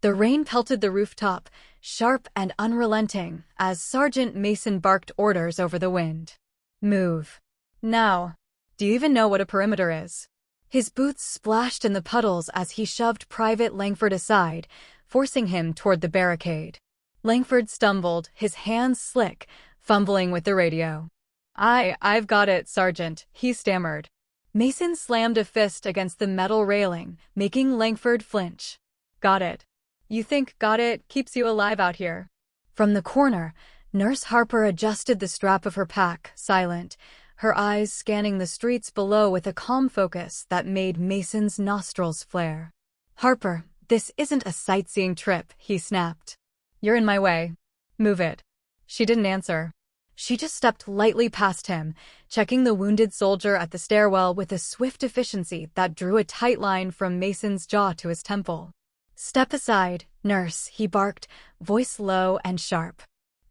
The rain pelted the rooftop, sharp and unrelenting, as Sergeant Mason barked orders over the wind. Move. Now. Do you even know what a perimeter is? His boots splashed in the puddles as he shoved Private Langford aside, forcing him toward the barricade. Langford stumbled, his hands slick, fumbling with the radio. I've got it, Sergeant, he stammered. Mason slammed a fist against the metal railing, making Langford flinch. Got it. You think got it keeps you alive out here? From the corner, Nurse Harper adjusted the strap of her pack, silent, her eyes scanning the streets below with a calm focus that made Mason's nostrils flare. Harper, this isn't a sightseeing trip, he snapped. You're in my way. Move it. She didn't answer. She just stepped lightly past him, checking the wounded soldier at the stairwell with a swift efficiency that drew a tight line from Mason's jaw to his temple. Step aside, nurse, he barked, voice low and sharp.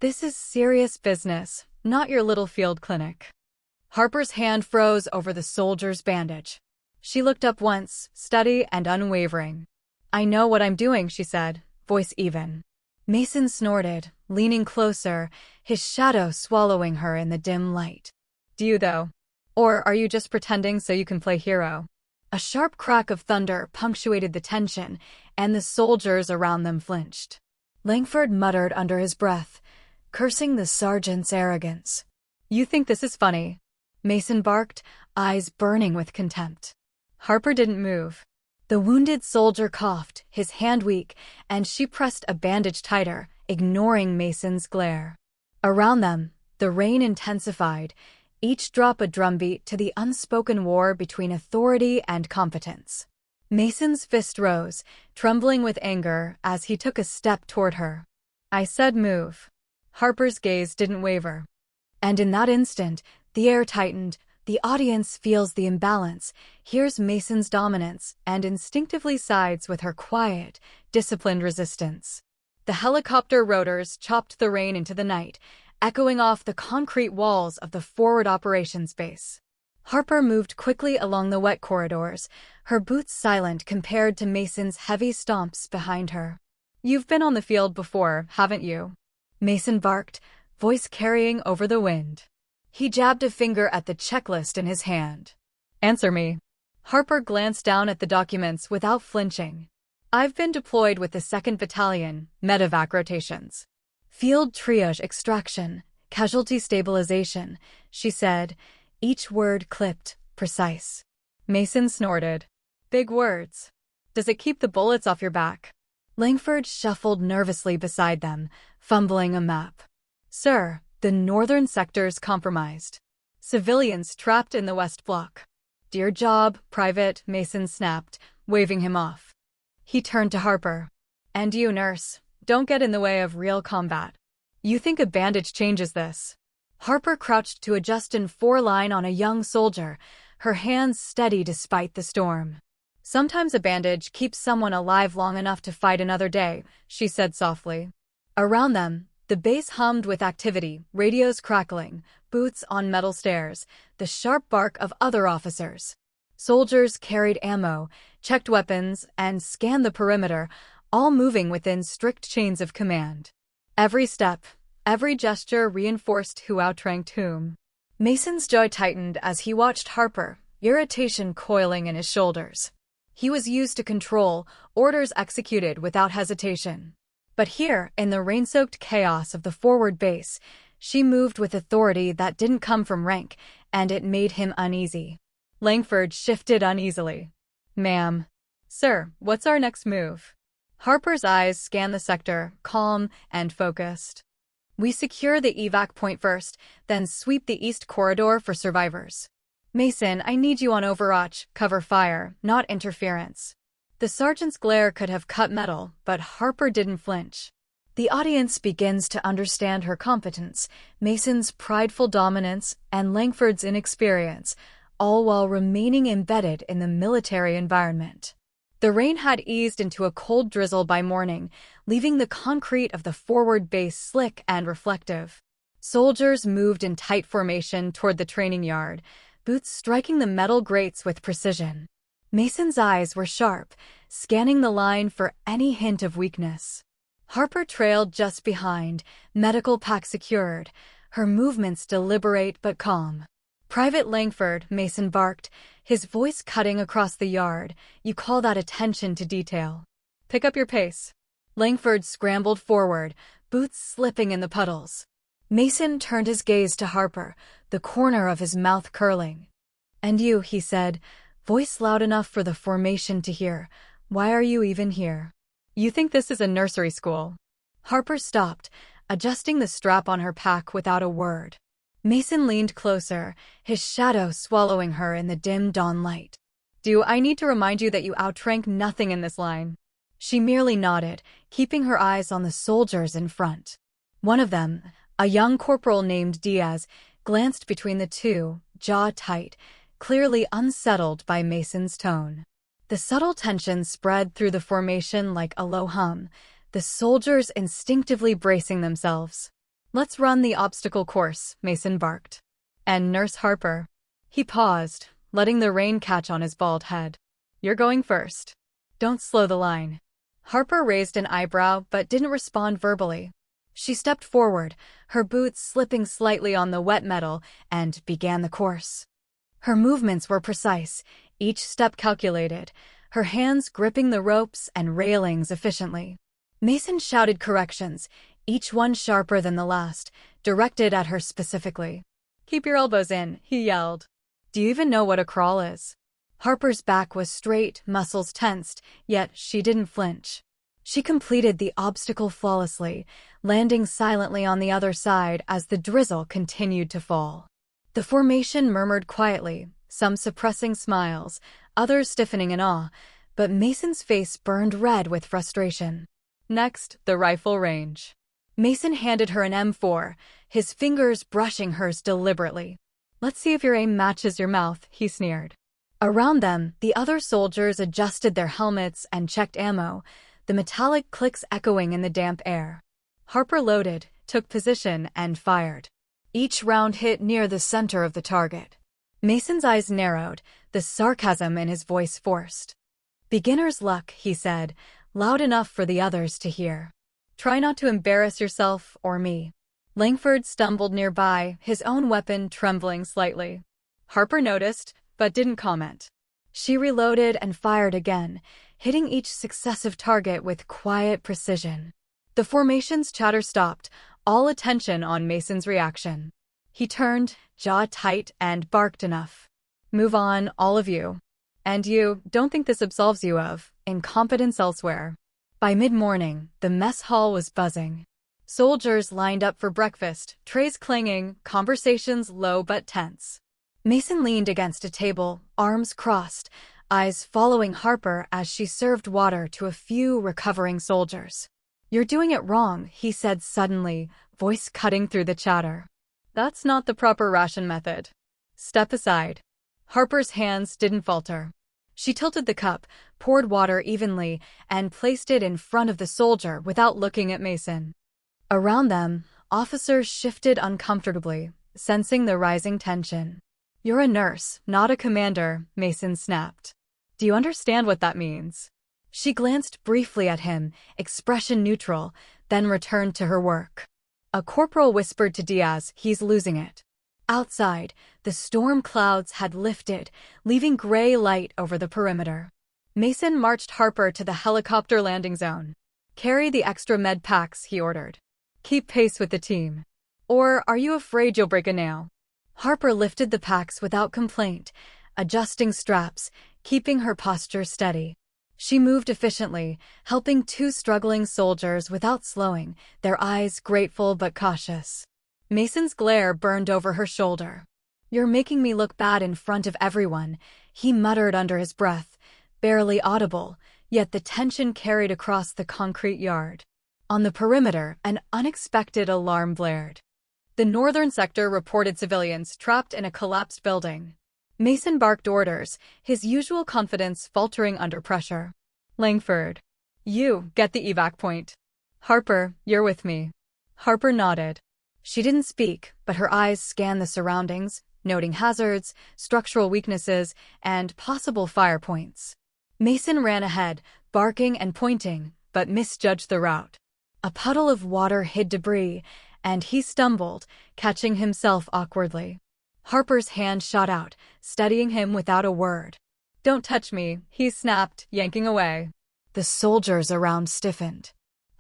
This is serious business, not your little field clinic. Harper's hand froze over the soldier's bandage. She looked up once, steady and unwavering. I know what I'm doing, she said, voice even. Mason snorted, leaning closer, his shadow swallowing her in the dim light. Do you, though? Or are you just pretending so you can play hero? A sharp crack of thunder punctuated the tension, and the soldiers around them flinched. Langford muttered under his breath, cursing the sergeant's arrogance. You think this is funny? Mason barked, eyes burning with contempt. Harper didn't move. The wounded soldier coughed, his hand weak, and she pressed a bandage tighter, ignoring Mason's glare. Around them, the rain intensified, each drop a drumbeat to the unspoken war between authority and competence. Mason's fist rose, trembling with anger as he took a step toward her. I said move. Harper's gaze didn't waver. And in that instant, the air tightened, the audience feels the imbalance, hears Mason's dominance, and instinctively sides with her quiet, disciplined resistance. The helicopter rotors chopped the rain into the night, echoing off the concrete walls of the forward operations base. Harper moved quickly along the wet corridors, her boots silent compared to Mason's heavy stomps behind her. You've been on the field before, haven't you? Mason barked, voice carrying over the wind. He jabbed a finger at the checklist in his hand. Answer me. Harper glanced down at the documents without flinching. I've been deployed with the 2nd Battalion, medevac rotations. Field triage extraction, casualty stabilization, she said, each word clipped, precise. Mason snorted. Big words. Does it keep the bullets off your back? Langford shuffled nervously beside them, fumbling a map. Sir, the northern sector's compromised. Civilians trapped in the West Block. Dear job, Private, Mason snapped, waving him off. He turned to Harper. And you, nurse, don't get in the way of real combat. You think a bandage changes this? Harper crouched to adjust in 4-line on a young soldier, her hands steady despite the storm. Sometimes a bandage keeps someone alive long enough to fight another day, she said softly. Around them, the base hummed with activity, radios crackling, boots on metal stairs, the sharp bark of other officers. Soldiers carried ammo, checked weapons, and scanned the perimeter, all moving within strict chains of command. Every step, every gesture reinforced who outranked whom. Mason's jaw tightened as he watched Harper, irritation coiling in his shoulders. He was used to control, orders executed without hesitation. But here, in the rain-soaked chaos of the forward base, she moved with authority that didn't come from rank, and it made him uneasy. Langford shifted uneasily. Ma'am. Sir, what's our next move? Harper's eyes scanned the sector, calm and focused. We secure the evac point first, then sweep the east corridor for survivors. Mason, I need you on Overwatch, cover fire, not interference. The sergeant's glare could have cut metal, but Harper didn't flinch. The audience begins to understand her competence, Mason's prideful dominance, and Langford's inexperience, all while remaining embedded in the military environment. The rain had eased into a cold drizzle by morning, leaving the concrete of the forward base slick and reflective. Soldiers moved in tight formation toward the training yard, boots striking the metal grates with precision. Mason's eyes were sharp, scanning the line for any hint of weakness. Harper trailed just behind, medical pack secured, her movements deliberate but calm. "Private Langford," Mason barked, his voice cutting across the yard. "You call that attention to detail? Pick up your pace." Langford scrambled forward, boots slipping in the puddles. Mason turned his gaze to Harper, the corner of his mouth curling. "And you," he said, voice loud enough for the formation to hear, "why are you even here? You think this is a nursery school?" Harper stopped, adjusting the strap on her pack without a word. Mason leaned closer, his shadow swallowing her in the dim dawn light. "Do I need to remind you that you outrank nothing in this line?" She merely nodded, keeping her eyes on the soldiers in front. One of them, a young corporal named Diaz, glanced between the two, jaw tight, clearly unsettled by Mason's tone. The subtle tension spread through the formation like a low hum, the soldiers instinctively bracing themselves. "Let's run the obstacle course," Mason barked. "And Nurse Harper." He paused, letting the rain catch on his bald head. "You're going first. Don't slow the line." Harper raised an eyebrow but didn't respond verbally. She stepped forward, her boots slipping slightly on the wet metal, and began the course. Her movements were precise, each step calculated, her hands gripping the ropes and railings efficiently. Mason shouted corrections, each one sharper than the last, directed at her specifically. "Keep your elbows in," he yelled. "Do you even know what a crawl is?" Harper's back was straight, muscles tensed, yet she didn't flinch. She completed the obstacle flawlessly, landing silently on the other side as the drizzle continued to fall. The formation murmured quietly, some suppressing smiles, others stiffening in awe, but Mason's face burned red with frustration. Next, the rifle range. Mason handed her an M4, his fingers brushing hers deliberately. "Let's see if your aim matches your mouth," he sneered. Around them, the other soldiers adjusted their helmets and checked ammo, the metallic clicks echoing in the damp air. Harper loaded, took position, and fired. Each round hit near the center of the target. Mason's eyes narrowed, the sarcasm in his voice forced. "Beginner's luck," he said, loud enough for the others to hear. "Try not to embarrass yourself or me." Langford stumbled nearby, his own weapon trembling slightly. Harper noticed, but didn't comment. She reloaded and fired again, hitting each successive target with quiet precision. The formation's chatter stopped, all attention on Mason's reaction. He turned, jaw tight, and barked enough. "Move on, all of you. And you, don't think this absolves you of incompetence elsewhere." By mid-morning, the mess hall was buzzing. Soldiers lined up for breakfast, trays clanging, conversations low but tense. Mason leaned against a table, arms crossed, eyes following Harper as she served water to a few recovering soldiers. "You're doing it wrong," he said suddenly, voice cutting through the chatter. "That's not the proper ration method. Step aside." Harper's hands didn't falter. She tilted the cup, poured water evenly, and placed it in front of the soldier without looking at Mason. Around them, officers shifted uncomfortably, sensing the rising tension. "You're a nurse, not a commander," Mason snapped. "Do you understand what that means?" She glanced briefly at him, expression neutral, then returned to her work. A corporal whispered to Diaz, "He's losing it." Outside, the storm clouds had lifted, leaving gray light over the perimeter. Mason marched Harper to the helicopter landing zone. "Carry the extra med packs," he ordered. "Keep pace with the team. Or are you afraid you'll break a nail?" Harper lifted the packs without complaint, adjusting straps, keeping her posture steady. She moved efficiently, helping two struggling soldiers without slowing, their eyes grateful but cautious. Mason's glare burned over her shoulder. "You're making me look bad in front of everyone," he muttered under his breath, barely audible, yet the tension carried across the concrete yard. On the perimeter, an unexpected alarm blared. The northern sector reported civilians trapped in a collapsed building. Mason barked orders, his usual confidence faltering under pressure. "Langford, you get the evac point. Harper, you're with me." Harper nodded. She didn't speak, but her eyes scanned the surroundings, noting hazards, structural weaknesses, and possible fire points. Mason ran ahead, barking and pointing, but misjudged the route. A puddle of water hid debris, and he stumbled, catching himself awkwardly. Harper's hand shot out, steadying him without a word. "Don't touch me," he snapped, yanking away. The soldiers around stiffened.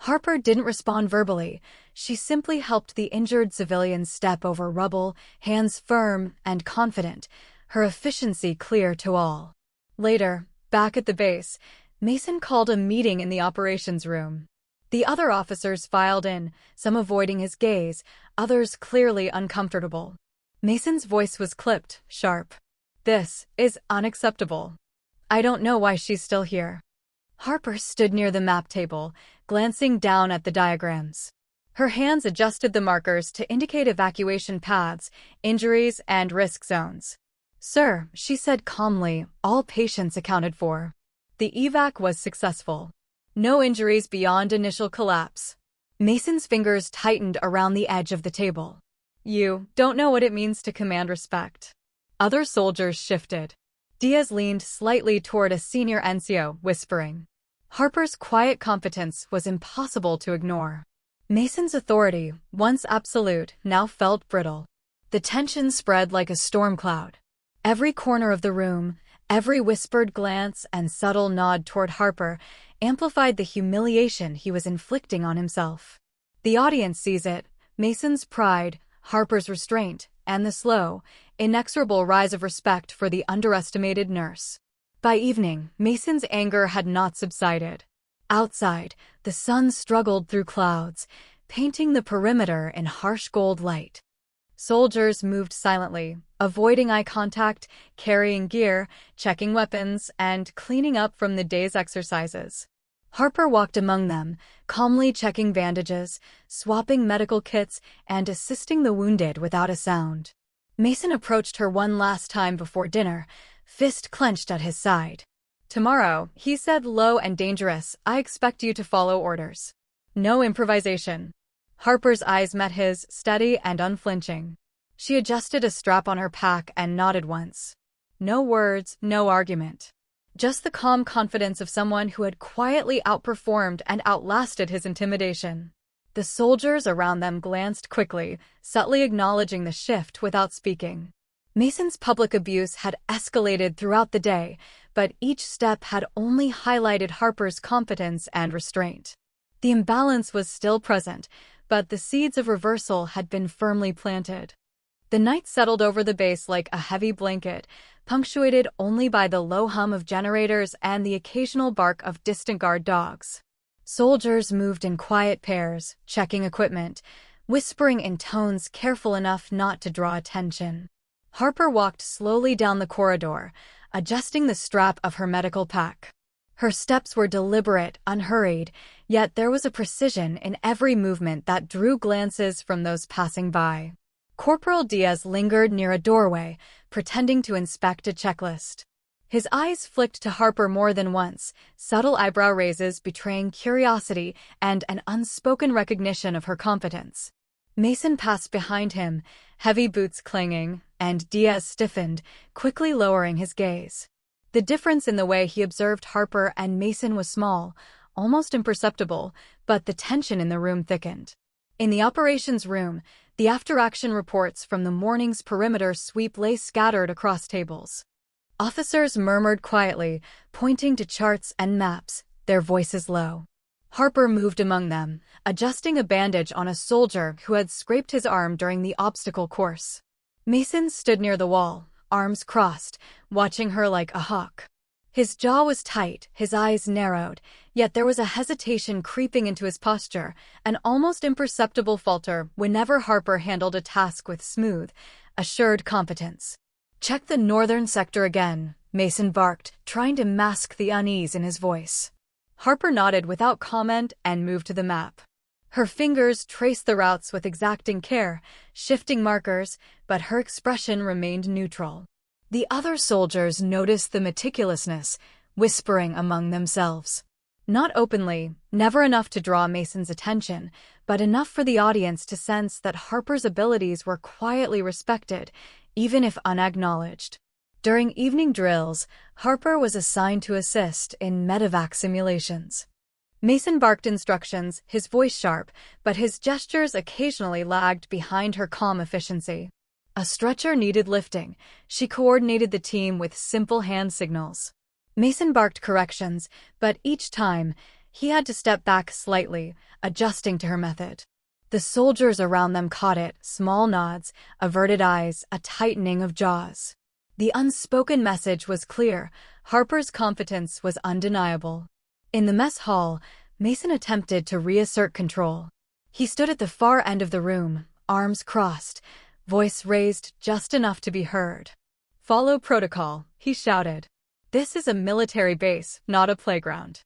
Harper didn't respond verbally. She simply helped the injured civilian step over rubble, hands firm and confident, her efficiency clear to all. Later, back at the base, Mason called a meeting in the operations room. The other officers filed in, some avoiding his gaze, others clearly uncomfortable. Mason's voice was clipped, sharp. "This is unacceptable. I don't know why she's still here." Harper stood near the map table, glancing down at the diagrams. Her hands adjusted the markers to indicate evacuation paths, injuries, and risk zones. "Sir," she said calmly, "all patients accounted for. The evac was successful. No injuries beyond initial collapse." Mason's fingers tightened around the edge of the table. "You don't know what it means to command respect." Other soldiers shifted. Diaz leaned slightly toward a senior NCO, whispering. Harper's quiet competence was impossible to ignore. Mason's authority, once absolute, now felt brittle. The tension spread like a storm cloud. Every corner of the room, every whispered glance and subtle nod toward Harper amplified the humiliation he was inflicting on himself. The audience sees it, Mason's pride, Harper's restraint, and the slow, inexorable rise of respect for the underestimated nurse. By evening, Mason's anger had not subsided. Outside, the sun struggled through clouds, painting the perimeter in harsh gold light. Soldiers moved silently, avoiding eye contact, carrying gear, checking weapons, and cleaning up from the day's exercises. Harper walked among them, calmly checking bandages, swapping medical kits, and assisting the wounded without a sound. Mason approached her one last time before dinner, fist clenched at his side. "Tomorrow," he said, low and dangerous, "I expect you to follow orders. No improvisation." Harper's eyes met his, steady and unflinching. She adjusted a strap on her pack and nodded once. No words, no argument. Just the calm confidence of someone who had quietly outperformed and outlasted his intimidation. The soldiers around them glanced quickly, subtly acknowledging the shift without speaking. Mason's public abuse had escalated throughout the day, but each step had only highlighted Harper's competence and restraint. The imbalance was still present, but the seeds of reversal had been firmly planted. The night settled over the base like a heavy blanket, punctuated only by the low hum of generators and the occasional bark of distant guard dogs. Soldiers moved in quiet pairs, checking equipment, whispering in tones careful enough not to draw attention. Harper walked slowly down the corridor, adjusting the strap of her medical pack. Her steps were deliberate, unhurried, yet there was a precision in every movement that drew glances from those passing by. Corporal Diaz lingered near a doorway, pretending to inspect a checklist. His eyes flicked to Harper more than once, subtle eyebrow raises betraying curiosity and an unspoken recognition of her competence. Mason passed behind him, heavy boots clanging, and Diaz stiffened, quickly lowering his gaze. The difference in the way he observed Harper and Mason was small, almost imperceptible, but the tension in the room thickened. In the operations room, the after-action reports from the morning's perimeter sweep lay scattered across tables. Officers murmured quietly, pointing to charts and maps, their voices low. Harper moved among them, adjusting a bandage on a soldier who had scraped his arm during the obstacle course. Mason stood near the wall, arms crossed, watching her like a hawk. His jaw was tight, his eyes narrowed, yet there was a hesitation creeping into his posture, an almost imperceptible falter whenever Harper handled a task with smooth, assured competence. "Check the northern sector again," Mason barked, trying to mask the unease in his voice. Harper nodded without comment and moved to the map. Her fingers traced the routes with exacting care, shifting markers, but her expression remained neutral. The other soldiers noticed the meticulousness, whispering among themselves. Not openly, never enough to draw Mason's attention, but enough for the audience to sense that Harper's abilities were quietly respected, even if unacknowledged. During evening drills, Harper was assigned to assist in medevac simulations. Mason barked instructions, his voice sharp, but his gestures occasionally lagged behind her calm efficiency. A stretcher needed lifting. She coordinated the team with simple hand signals. Mason barked corrections, but each time, he had to step back slightly, adjusting to her method. The soldiers around them caught it, small nods, averted eyes, a tightening of jaws. The unspoken message was clear. Harper's competence was undeniable. In the mess hall, Mason attempted to reassert control. He stood at the far end of the room, arms crossed, voice raised just enough to be heard. "Follow protocol," he shouted. "This is a military base, not a playground."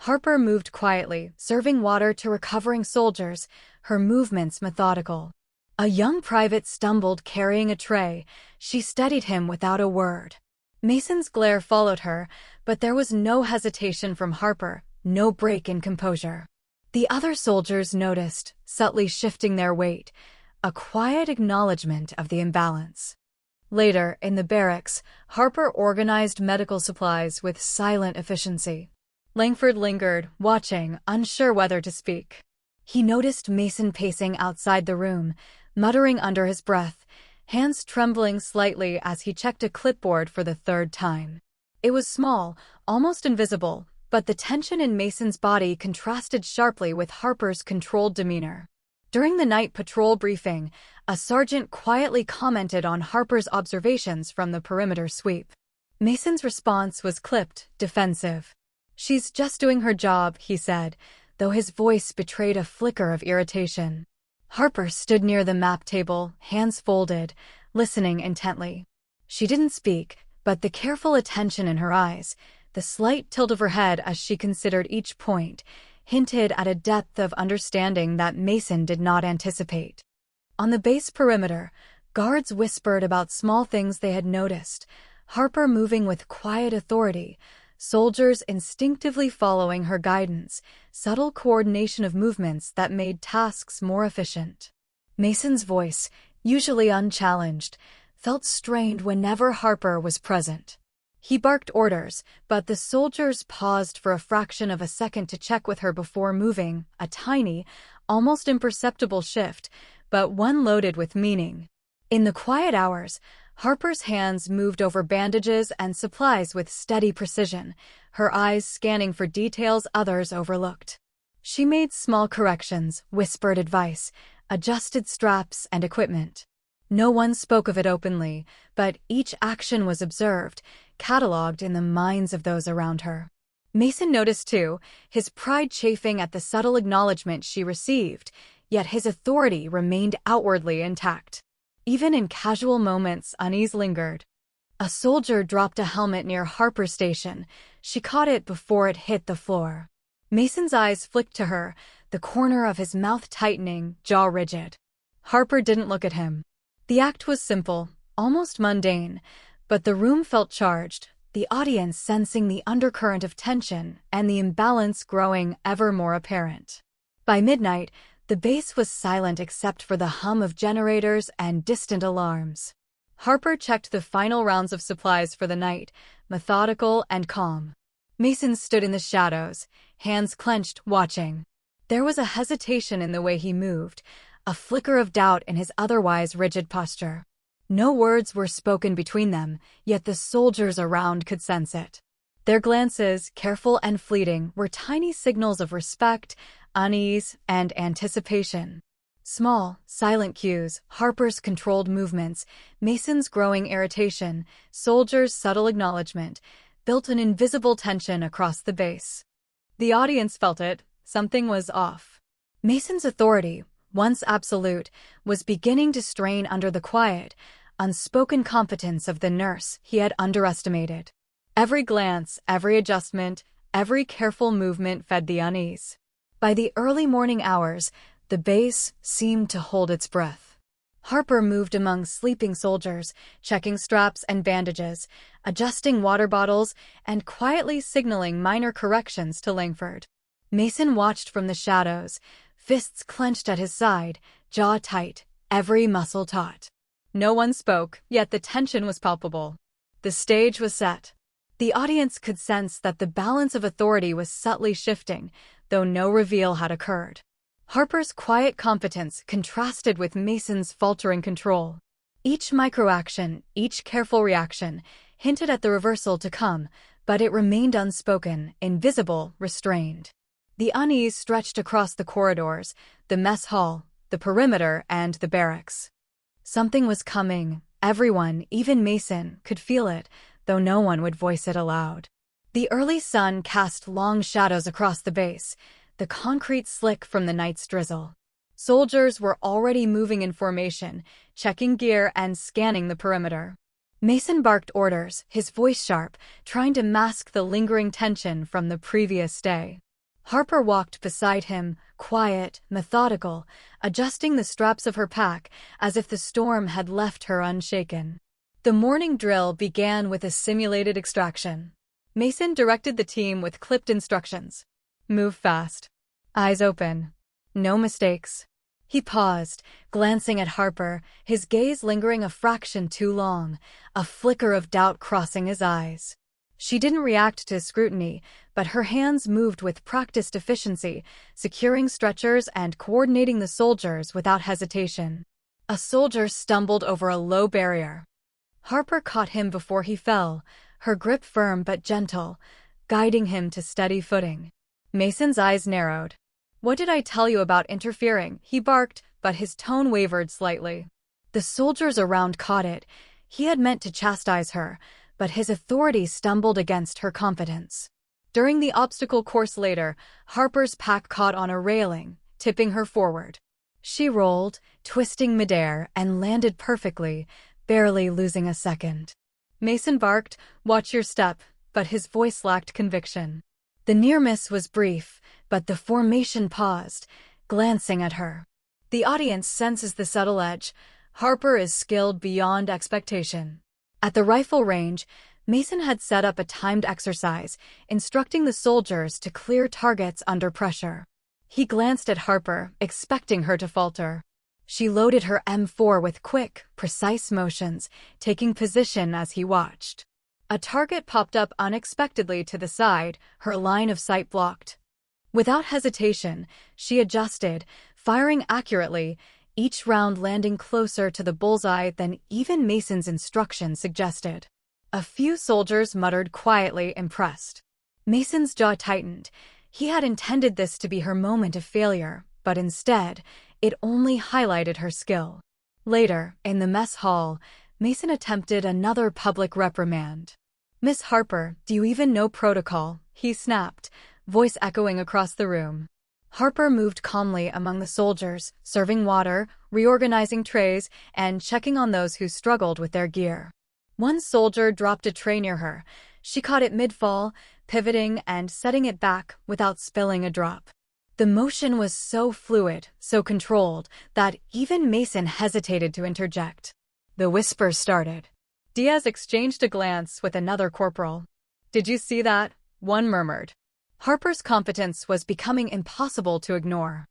Harper moved quietly, serving water to recovering soldiers, her movements methodical. A young private stumbled carrying a tray. She steadied him without a word. Mason's glare followed her, but there was no hesitation from Harper, no break in composure. The other soldiers noticed, subtly shifting their weight, a quiet acknowledgement of the imbalance. Later, in the barracks, Harper organized medical supplies with silent efficiency. Langford lingered, watching, unsure whether to speak. He noticed Mason pacing outside the room, muttering under his breath, hands trembling slightly as he checked a clipboard for the third time. It was small, almost invisible, but the tension in Mason's body contrasted sharply with Harper's controlled demeanor. During the night patrol briefing, a sergeant quietly commented on Harper's observations from the perimeter sweep. Mason's response was clipped, defensive. "She's just doing her job," he said, though his voice betrayed a flicker of irritation. Harper stood near the map table, hands folded, listening intently. She didn't speak, but the careful attention in her eyes, the slight tilt of her head as she considered each point, hinted at a depth of understanding that Mason did not anticipate. On the base perimeter, guards whispered about small things they had noticed, Harper moving with quiet authority, soldiers instinctively following her guidance, subtle coordination of movements that made tasks more efficient. Mason's voice, usually unchallenged, felt strained whenever Harper was present. He barked orders, but the soldiers paused for a fraction of a second to check with her before moving, a tiny, almost imperceptible shift, but one loaded with meaning. In the quiet hours, Harper's hands moved over bandages and supplies with steady precision, her eyes scanning for details others overlooked. She made small corrections, whispered advice, adjusted straps and equipment. No one spoke of it openly, but each action was observed, catalogued in the minds of those around her. Mason noticed too, his pride chafing at the subtle acknowledgement she received, yet his authority remained outwardly intact. Even in casual moments, unease lingered. A soldier dropped a helmet near Harper's station. She caught it before it hit the floor. Mason's eyes flicked to her, the corner of his mouth tightening, jaw rigid. Harper didn't look at him. The act was simple, almost mundane, but the room felt charged, the audience sensing the undercurrent of tension and the imbalance growing ever more apparent. By midnight, the base was silent except for the hum of generators and distant alarms. Harper checked the final rounds of supplies for the night, methodical and calm. Mason stood in the shadows, hands clenched, watching. There was a hesitation in the way he moved, a flicker of doubt in his otherwise rigid posture. No words were spoken between them, yet the soldiers around could sense it. Their glances, careful and fleeting, were tiny signals of respect, unease, and anticipation. Small, silent cues, Harper's controlled movements, Mason's growing irritation, soldiers' subtle acknowledgement, built an invisible tension across the base. The audience felt it. Something was off. Mason's authority, once absolute, was beginning to strain under the quiet, unspoken competence of the nurse he had underestimated. Every glance, every adjustment, every careful movement fed the unease. By the early morning hours, the base seemed to hold its breath. Harper moved among sleeping soldiers, checking straps and bandages, adjusting water bottles, and quietly signaling minor corrections to Langford. Mason watched from the shadows, fists clenched at his side, jaw tight, every muscle taut. No one spoke, yet the tension was palpable. The stage was set. The audience could sense that the balance of authority was subtly shifting, though no reveal had occurred. Harper's quiet competence contrasted with Mason's faltering control. Each microaction, each careful reaction, hinted at the reversal to come, but it remained unspoken, invisible, restrained. The unease stretched across the corridors, the mess hall, the perimeter, and the barracks. Something was coming. Everyone, even Mason, could feel it, though no one would voice it aloud. The early sun cast long shadows across the base, the concrete slick from the night's drizzle. Soldiers were already moving in formation, checking gear and scanning the perimeter. Mason barked orders, his voice sharp, trying to mask the lingering tension from the previous day. Harper walked beside him, quiet, methodical, adjusting the straps of her pack as if the storm had left her unshaken. The morning drill began with a simulated extraction. Mason directed the team with clipped instructions. Move fast. Eyes open. No mistakes. He paused, glancing at Harper, his gaze lingering a fraction too long, a flicker of doubt crossing his eyes. She didn't react to scrutiny, but her hands moved with practiced efficiency, securing stretchers and coordinating the soldiers without hesitation. A soldier stumbled over a low barrier. Harper caught him before he fell, her grip firm but gentle, guiding him to steady footing. Mason's eyes narrowed. "What did I tell you about interfering?" he barked, but his tone wavered slightly. The soldiers around caught it. He had meant to chastise her, but his authority stumbled against her competence. During the obstacle course later, Harper's pack caught on a railing, tipping her forward. She rolled, twisting midair, and landed perfectly, barely losing a second. Mason barked, "Watch your step," but his voice lacked conviction. The near miss was brief, but the formation paused, glancing at her. The audience senses the subtle edge. Harper is skilled beyond expectation. At the rifle range, Mason had set up a timed exercise, instructing the soldiers to clear targets under pressure. He glanced at Harper, expecting her to falter. She loaded her M4 with quick, precise motions, taking position as he watched. A target popped up unexpectedly to the side, her line of sight blocked. Without hesitation, she adjusted, firing accurately, each round landing closer to the bullseye than even Mason's instructions suggested. A few soldiers muttered quietly, impressed. Mason's jaw tightened. He had intended this to be her moment of failure, but instead, it only highlighted her skill. Later, in the mess hall, Mason attempted another public reprimand. "Miss Harper, do you even know protocol?" he snapped, voice echoing across the room. Harper moved calmly among the soldiers, serving water, reorganizing trays, and checking on those who struggled with their gear. One soldier dropped a tray near her. She caught it mid-fall, pivoting and setting it back without spilling a drop. The motion was so fluid, so controlled, that even Mason hesitated to interject. The whispers started. Diaz exchanged a glance with another corporal. "Did you see that?" one murmured. Harper's competence was becoming impossible to ignore.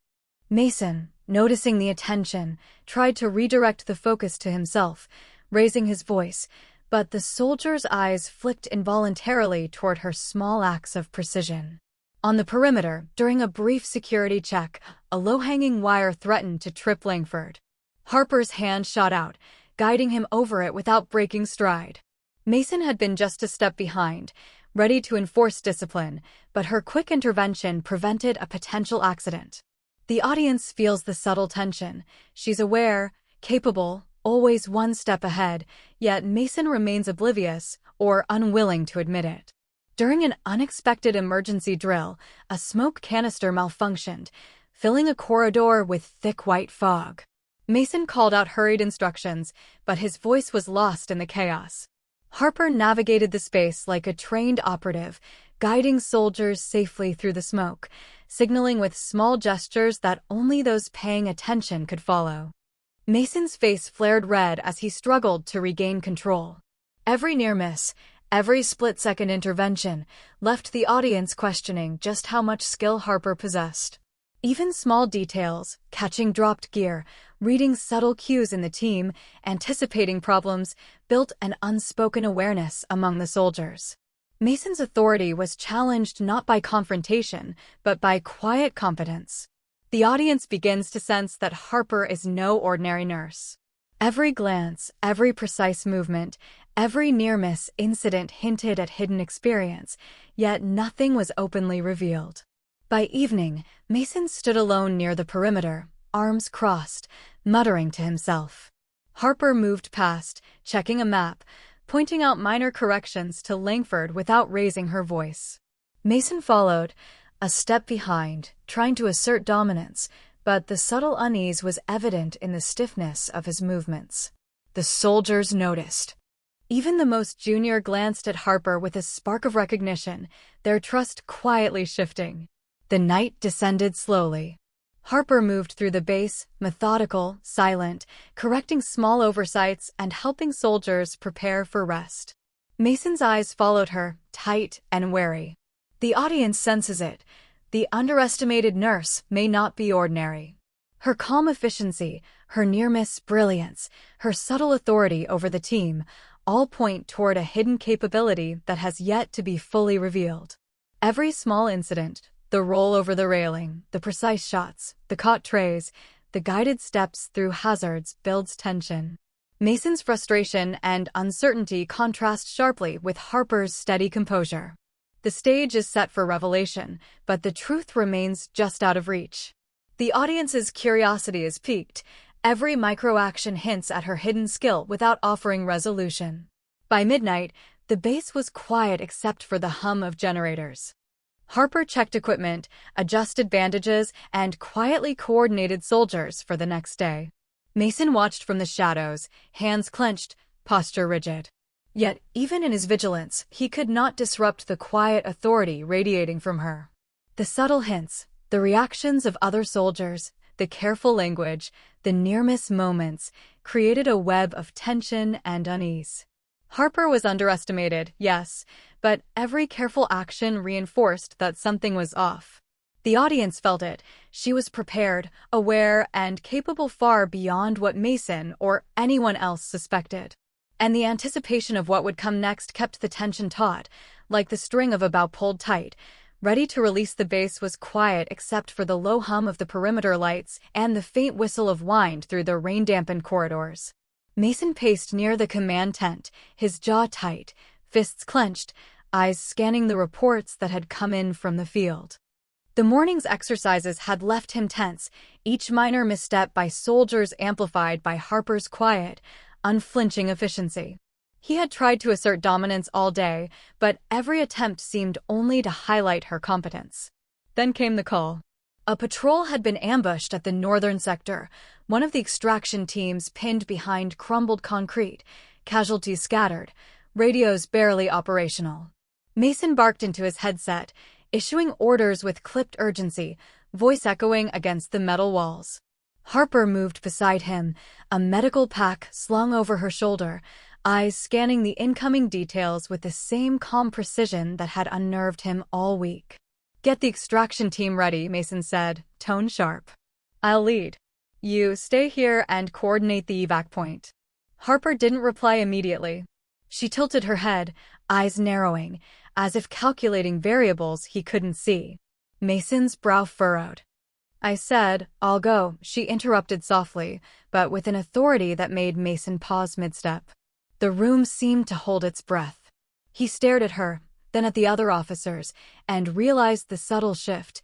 Mason, noticing the attention, tried to redirect the focus to himself, raising his voice, but the soldier's eyes flicked involuntarily toward her small acts of precision. On the perimeter, during a brief security check, a low-hanging wire threatened to trip Langford. Harper's hand shot out, guiding him over it without breaking stride. Mason had been just a step behind, ready to enforce discipline, but her quick intervention prevented a potential accident. The audience feels the subtle tension. She's aware, capable, always one step ahead, yet Mason remains oblivious or unwilling to admit it. During an unexpected emergency drill, a smoke canister malfunctioned, filling a corridor with thick white fog. Mason called out hurried instructions, but his voice was lost in the chaos. Harper navigated the space like a trained operative, guiding soldiers safely through the smoke, signaling with small gestures that only those paying attention could follow. Mason's face flared red as he struggled to regain control. Every near miss, every split-second intervention, left the audience questioning just how much skill Harper possessed. Even small details, catching dropped gear, reading subtle cues in the team, anticipating problems, built an unspoken awareness among the soldiers. Mason's authority was challenged not by confrontation, but by quiet competence. The audience begins to sense that Harper is no ordinary nurse. Every glance, every precise movement, every near-miss incident hinted at hidden experience, yet nothing was openly revealed. By evening, Mason stood alone near the perimeter, arms crossed, muttering to himself. Harper moved past, checking a map, pointing out minor corrections to Langford without raising her voice. Mason followed, a step behind, trying to assert dominance, but the subtle unease was evident in the stiffness of his movements. The soldiers noticed. Even the most junior glanced at Harper with a spark of recognition, their trust quietly shifting. The night descended slowly. Harper moved through the base, methodical, silent, correcting small oversights and helping soldiers prepare for rest. Mason's eyes followed her, tight and wary. The audience senses it. The underestimated nurse may not be ordinary. Her calm efficiency, her near-miss brilliance, her subtle authority over the team, all point toward a hidden capability that has yet to be fully revealed. Every small incident, the roll over the railing, the precise shots, the caught trays, the guided steps through hazards builds tension. Mason's frustration and uncertainty contrast sharply with Harper's steady composure. The stage is set for revelation, but the truth remains just out of reach. The audience's curiosity is piqued. Every micro-action hints at her hidden skill without offering resolution. By midnight, the base was quiet except for the hum of generators. Harper checked equipment, adjusted bandages, and quietly coordinated soldiers for the next day. Mason watched from the shadows, hands clenched, posture rigid. Yet, even in his vigilance, he could not disrupt the quiet authority radiating from her. The subtle hints, the reactions of other soldiers, the careful language, the near-miss moments, created a web of tension and unease. Harper was underestimated, yes, but every careful action reinforced that something was off. The audience felt it. She was prepared, aware, and capable far beyond what Mason or anyone else suspected. And the anticipation of what would come next kept the tension taut, like the string of a bow pulled tight. Ready to release, the base was quiet except for the low hum of the perimeter lights and the faint whistle of wind through the rain-dampened corridors. Mason paced near the command tent, his jaw tight, fists clenched, eyes scanning the reports that had come in from the field. The morning's exercises had left him tense, each minor misstep by soldiers amplified by Harper's quiet, unflinching efficiency. He had tried to assert dominance all day, but every attempt seemed only to highlight her competence. Then came the call. A patrol had been ambushed at the northern sector, one of the extraction teams pinned behind crumbled concrete, casualties scattered, radios barely operational. Mason barked into his headset, issuing orders with clipped urgency, voice echoing against the metal walls. Harper moved beside him, a medical pack slung over her shoulder, eyes scanning the incoming details with the same calm precision that had unnerved him all week. "Get the extraction team ready," Mason said, tone sharp. "I'll lead. You stay here and coordinate the evac point." Harper didn't reply immediately. She tilted her head, eyes narrowing, as if calculating variables he couldn't see. Mason's brow furrowed. "I said, I'll go," she interrupted softly, but with an authority that made Mason pause mid-step. The room seemed to hold its breath. He stared at her, then at the other officers, and realized the subtle shift.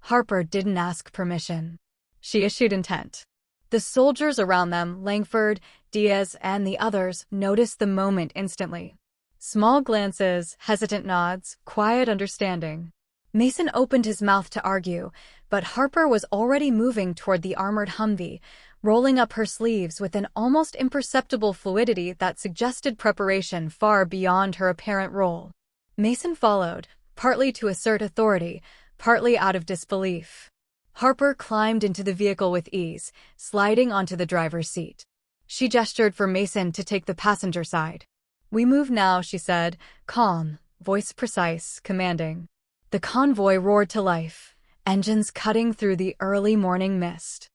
Harper didn't ask permission. She issued intent. The soldiers around them, Langford, Diaz, and the others, noticed the moment instantly. Small glances, hesitant nods, quiet understanding. Mason opened his mouth to argue, but Harper was already moving toward the armored Humvee, rolling up her sleeves with an almost imperceptible fluidity that suggested preparation far beyond her apparent role. Mason followed, partly to assert authority, partly out of disbelief. Harper climbed into the vehicle with ease, sliding onto the driver's seat. She gestured for Mason to take the passenger side. "We move now," she said, calm, voice precise, commanding. The convoy roared to life, engines cutting through the early morning mist.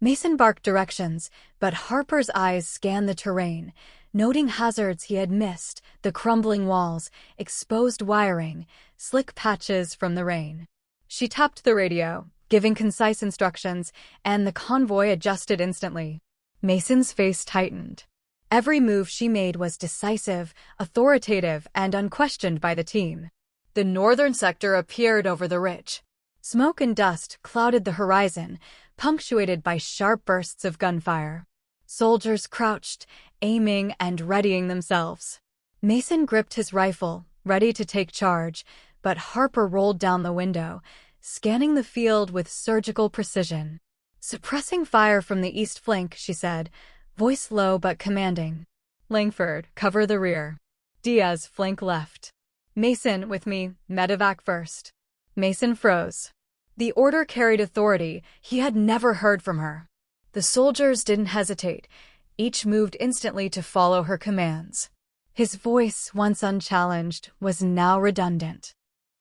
Mason barked directions, but Harper's eyes scanned the terrain, noting hazards he had missed: the crumbling walls, exposed wiring, slick patches from the rain. She tapped the radio, giving concise instructions, and the convoy adjusted instantly. Mason's face tightened. Every move she made was decisive, authoritative, and unquestioned by the team. The northern sector appeared over the ridge. Smoke and dust clouded the horizon, punctuated by sharp bursts of gunfire. Soldiers crouched, aiming and readying themselves. Mason gripped his rifle, ready to take charge, but Harper rolled down the window, scanning the field with surgical precision. "Suppressing fire from the east flank," she said, voice low but commanding. "Langford, cover the rear. Diaz, flank left. Mason, with me, medevac first." Mason froze. The order carried authority he had never heard from her. The soldiers didn't hesitate. Each moved instantly to follow her commands. His voice, once unchallenged, was now redundant.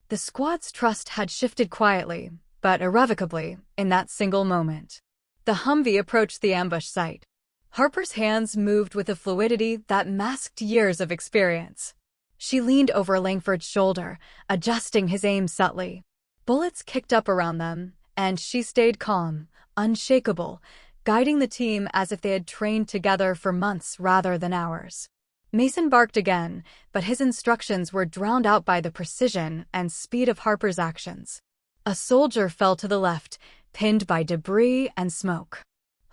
The squad's trust had shifted quietly, but irrevocably, in that single moment. The Humvee approached the ambush site. Harper's hands moved with a fluidity that masked years of experience. She leaned over Langford's shoulder, adjusting his aim subtly. Bullets kicked up around them, and she stayed calm, unshakable, guiding the team as if they had trained together for months rather than hours. Mason barked again, but his instructions were drowned out by the precision and speed of Harper's actions. A soldier fell to the left, pinned by debris and smoke.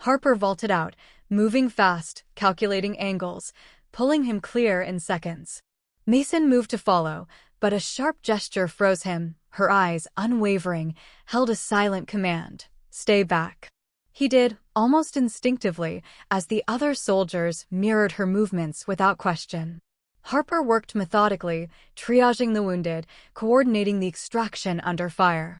Harper vaulted out, moving fast, calculating angles, pulling him clear in seconds. Mason moved to follow, but a sharp gesture froze him. Her eyes, unwavering, held a silent command: "Stay back." He did, almost instinctively, as the other soldiers mirrored her movements without question. Harper worked methodically, triaging the wounded, coordinating the extraction under fire.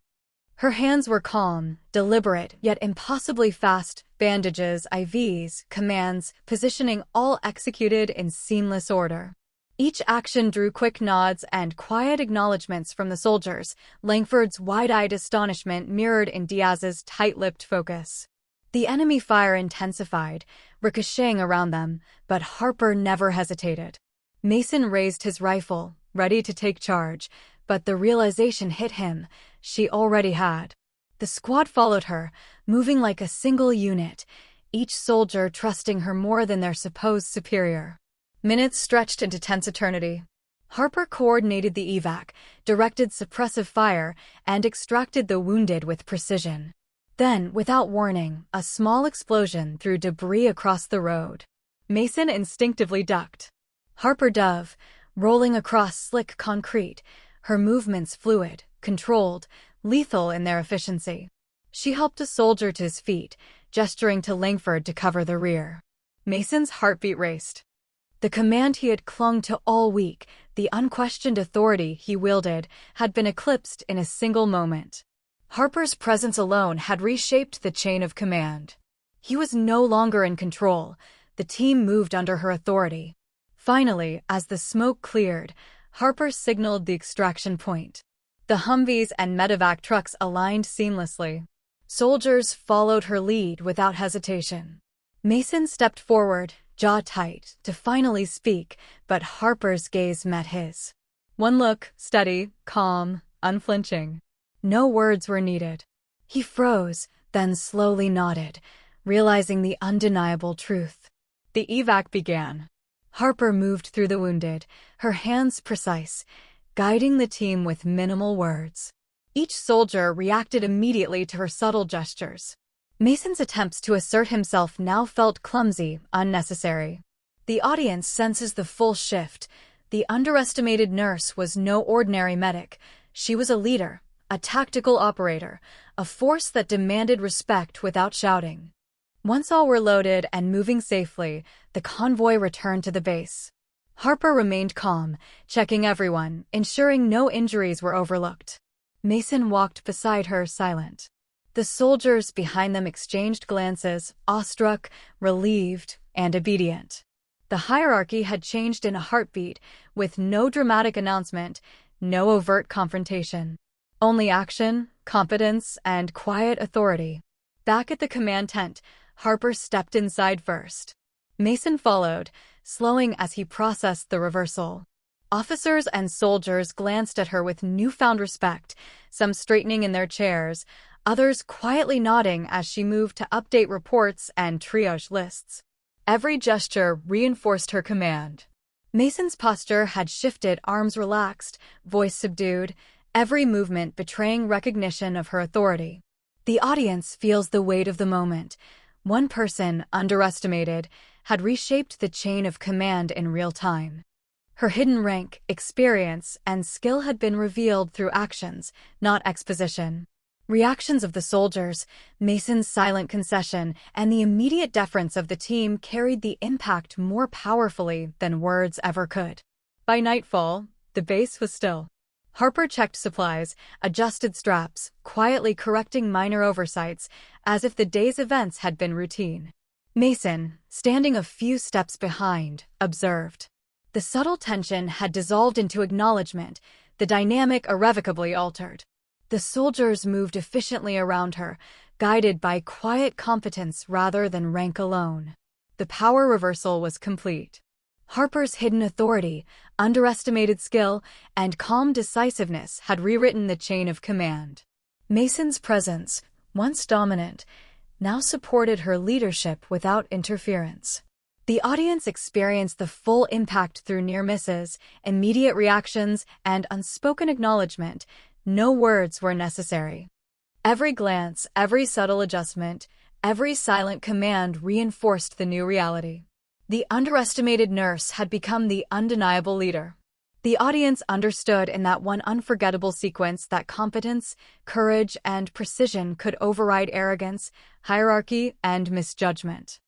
Her hands were calm, deliberate, yet impossibly fast: bandages, IVs, commands, positioning, all executed in seamless order. Each action drew quick nods and quiet acknowledgments from the soldiers. Langford's wide-eyed astonishment mirrored in Diaz's tight-lipped focus. The enemy fire intensified, ricocheting around them, but Harper never hesitated. Mason raised his rifle, ready to take charge, but the realization hit him: she already had. The squad followed her, moving like a single unit, each soldier trusting her more than their supposed superior. Minutes stretched into tense eternity. Harper coordinated the evac, directed suppressive fire, and extracted the wounded with precision. Then, without warning, a small explosion threw debris across the road. Mason instinctively ducked. Harper dove, rolling across slick concrete, her movements fluid, controlled, lethal in their efficiency. She helped a soldier to his feet, gesturing to Langford to cover the rear. Mason's heartbeat raced. The command he had clung to all week, the unquestioned authority he wielded, had been eclipsed in a single moment. Harper's presence alone had reshaped the chain of command. He was no longer in control. The team moved under her authority. Finally, as the smoke cleared, Harper signaled the extraction point. The Humvees and medevac trucks aligned seamlessly. Soldiers followed her lead without hesitation. Mason stepped forward, jaw tight, to finally speak, but Harper's gaze met his. One look, steady, calm, unflinching. No words were needed. He froze, then slowly nodded, realizing the undeniable truth. The evac began. Harper moved through the wounded, her hands precise, guiding the team with minimal words. Each soldier reacted immediately to her subtle gestures. Mason's attempts to assert himself now felt clumsy, unnecessary. The audience senses the full shift. The underestimated nurse was no ordinary medic. She was a leader, a tactical operator, a force that demanded respect without shouting. Once all were loaded and moving safely, the convoy returned to the base. Harper remained calm, checking everyone, ensuring no injuries were overlooked. Mason walked beside her, silent. The soldiers behind them exchanged glances, awestruck, relieved, and obedient. The hierarchy had changed in a heartbeat, with no dramatic announcement, no overt confrontation. Only action, competence, and quiet authority. Back at the command tent, Harper stepped inside first. Mason followed, slowing as he processed the reversal. Officers and soldiers glanced at her with newfound respect, some straightening in their chairs, others quietly nodding as she moved to update reports and triage lists. Every gesture reinforced her command. Mason's posture had shifted, arms relaxed, voice subdued, every movement betraying recognition of her authority. The audience feels the weight of the moment. One person, underestimated, had reshaped the chain of command in real time. Her hidden rank, experience, and skill had been revealed through actions, not exposition. Reactions of the soldiers, Mason's silent concession, and the immediate deference of the team carried the impact more powerfully than words ever could. By nightfall, the base was still. Harper checked supplies, adjusted straps, quietly correcting minor oversights, as if the day's events had been routine. Mason, standing a few steps behind, observed. The subtle tension had dissolved into acknowledgement, the dynamic irrevocably altered. The soldiers moved efficiently around her, guided by quiet competence rather than rank alone. The power reversal was complete. Harper's hidden authority, underestimated skill, and calm decisiveness had rewritten the chain of command. Mason's presence, once dominant, now supported her leadership without interference. The audience experienced the full impact through near misses, immediate reactions, and unspoken acknowledgement. No words were necessary. Every glance, every subtle adjustment, every silent command reinforced the new reality. The underestimated nurse had become the undeniable leader. The audience understood in that one unforgettable sequence that competence, courage, and precision could override arrogance, hierarchy, and misjudgment.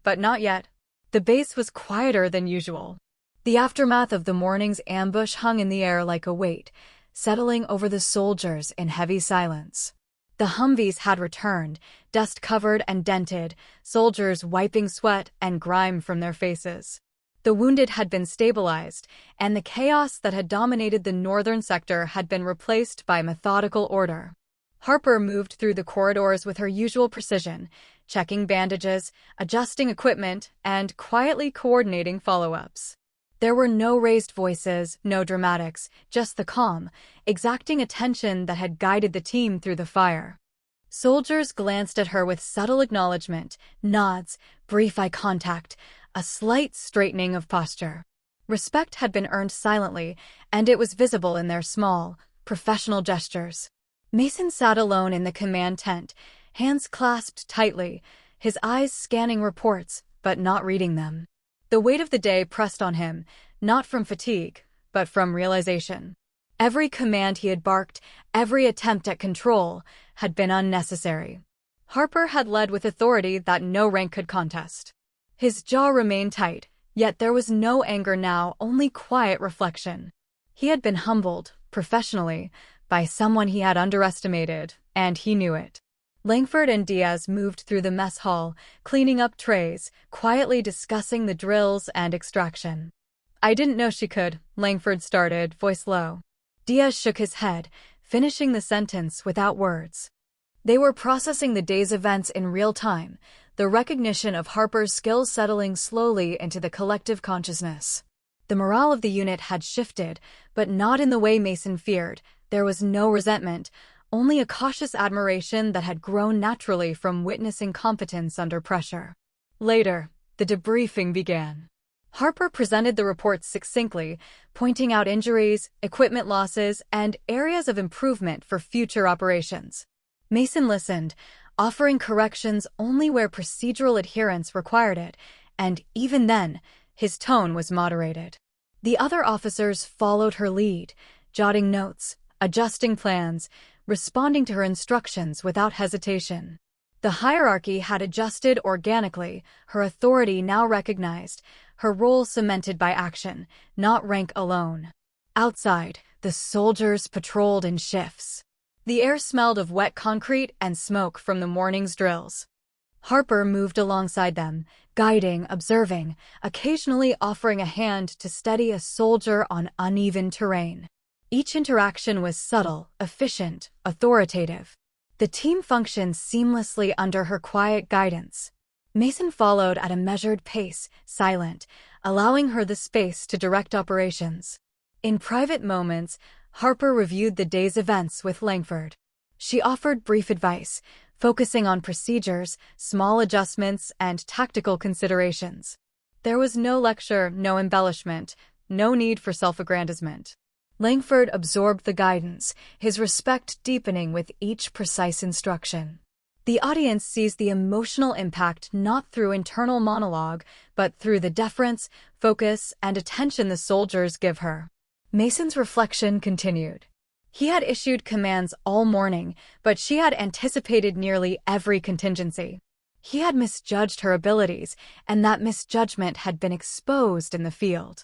But not yet. The base was quieter than usual. The aftermath of the morning's ambush hung in the air like a weight, settling over the soldiers in heavy silence. The Humvees had returned, dust-covered and dented, soldiers wiping sweat and grime from their faces. The wounded had been stabilized, and the chaos that had dominated the northern sector had been replaced by methodical order. Harper moved through the corridors with her usual precision, checking bandages, adjusting equipment, and quietly coordinating follow-ups. There were no raised voices, no dramatics, just the calm, exacting attention that had guided the team through the fire. Soldiers glanced at her with subtle acknowledgement, nods, brief eye contact, a slight straightening of posture. Respect had been earned silently, and it was visible in their small, professional gestures. Mason sat alone in the command tent, hands clasped tightly, his eyes scanning reports, but not reading them. The weight of the day pressed on him, not from fatigue, but from realization. Every command he had barked, every attempt at control, had been unnecessary. Harper had led with authority that no rank could contest. His jaw remained tight, yet there was no anger now, only quiet reflection. He had been humbled, professionally, by someone he had underestimated, and he knew it. Langford and Diaz moved through the mess hall, cleaning up trays, quietly discussing the drills and extraction. "I didn't know she could," Langford started, voice low. Diaz shook his head, finishing the sentence without words. They were processing the day's events in real time, the recognition of Harper's skills settling slowly into the collective consciousness. The morale of the unit had shifted, but not in the way Mason feared. There was no resentment, only a cautious admiration that had grown naturally from witnessing competence under pressure. Later, the debriefing began. Harper presented the reports succinctly, pointing out injuries, equipment losses, and areas of improvement for future operations. Mason listened, offering corrections only where procedural adherence required it, and even then, his tone was moderated. The other officers followed her lead, jotting notes, adjusting plans, responding to her instructions without hesitation. The hierarchy had adjusted organically, her authority now recognized, her role cemented by action, not rank alone. Outside, the soldiers patrolled in shifts. The air smelled of wet concrete and smoke from the morning's drills. Harper moved alongside them, guiding, observing, occasionally offering a hand to steady a soldier on uneven terrain. Each interaction was subtle, efficient, authoritative. The team functioned seamlessly under her quiet guidance. Mason followed at a measured pace, silent, allowing her the space to direct operations. In private moments, Harper reviewed the day's events with Langford. She offered brief advice, focusing on procedures, small adjustments, and tactical considerations. There was no lecture, no embellishment, no need for self-aggrandizement. Langford absorbed the guidance, his respect deepening with each precise instruction. The audience sees the emotional impact not through internal monologue, but through the deference, focus, and attention the soldiers give her. Mason's reflection continued. He had issued commands all morning, but she had anticipated nearly every contingency. He had misjudged her abilities, and that misjudgment had been exposed in the field.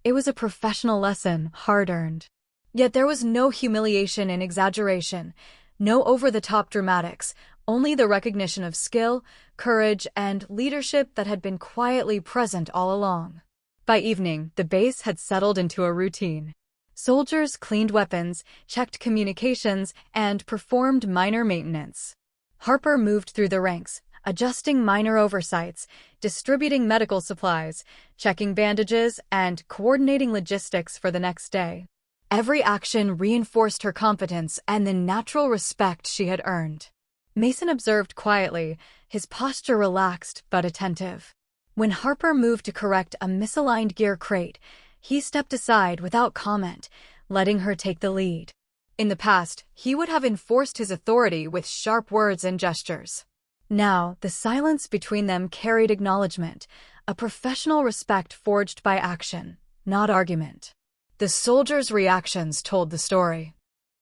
It was a professional lesson, hard-earned. Yet there was no humiliation in exaggeration, no over-the-top dramatics, only the recognition of skill, courage, and leadership that had been quietly present all along. By evening, the base had settled into a routine. Soldiers cleaned weapons, checked communications, and performed minor maintenance. Harper moved through the ranks, adjusting minor oversights, distributing medical supplies, checking bandages, and coordinating logistics for the next day. Every action reinforced her competence and the natural respect she had earned. Mason observed quietly, his posture relaxed but attentive. When Harper moved to correct a misaligned gear crate, he stepped aside without comment, letting her take the lead. In the past, he would have enforced his authority with sharp words and gestures. Now, the silence between them carried acknowledgement, a professional respect forged by action, not argument. The soldiers' reactions told the story.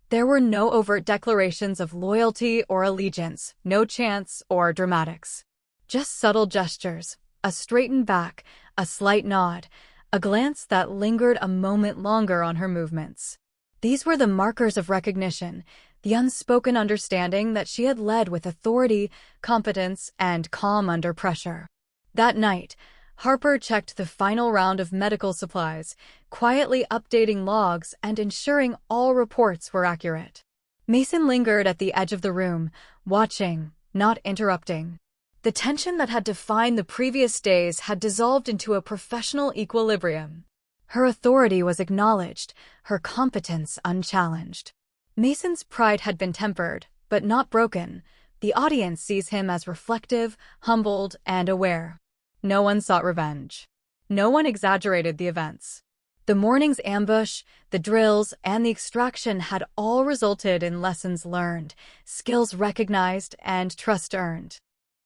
There were no overt declarations of loyalty or allegiance, no chants or dramatics. Just subtle gestures, a straightened back, a slight nod, a glance that lingered a moment longer on her movements. These were the markers of recognition, the unspoken understanding that she had led with authority, competence, and calm under pressure. That night, Harper checked the final round of medical supplies, quietly updating logs and ensuring all reports were accurate. Mason lingered at the edge of the room, watching, not interrupting. The tension that had defined the previous days had dissolved into a professional equilibrium. Her authority was acknowledged, her competence unchallenged. Mason's pride had been tempered, but not broken. The audience sees him as reflective, humbled, and aware. No one sought revenge. No one exaggerated the events. The morning's ambush, the drills, and the extraction had all resulted in lessons learned, skills recognized, and trust earned.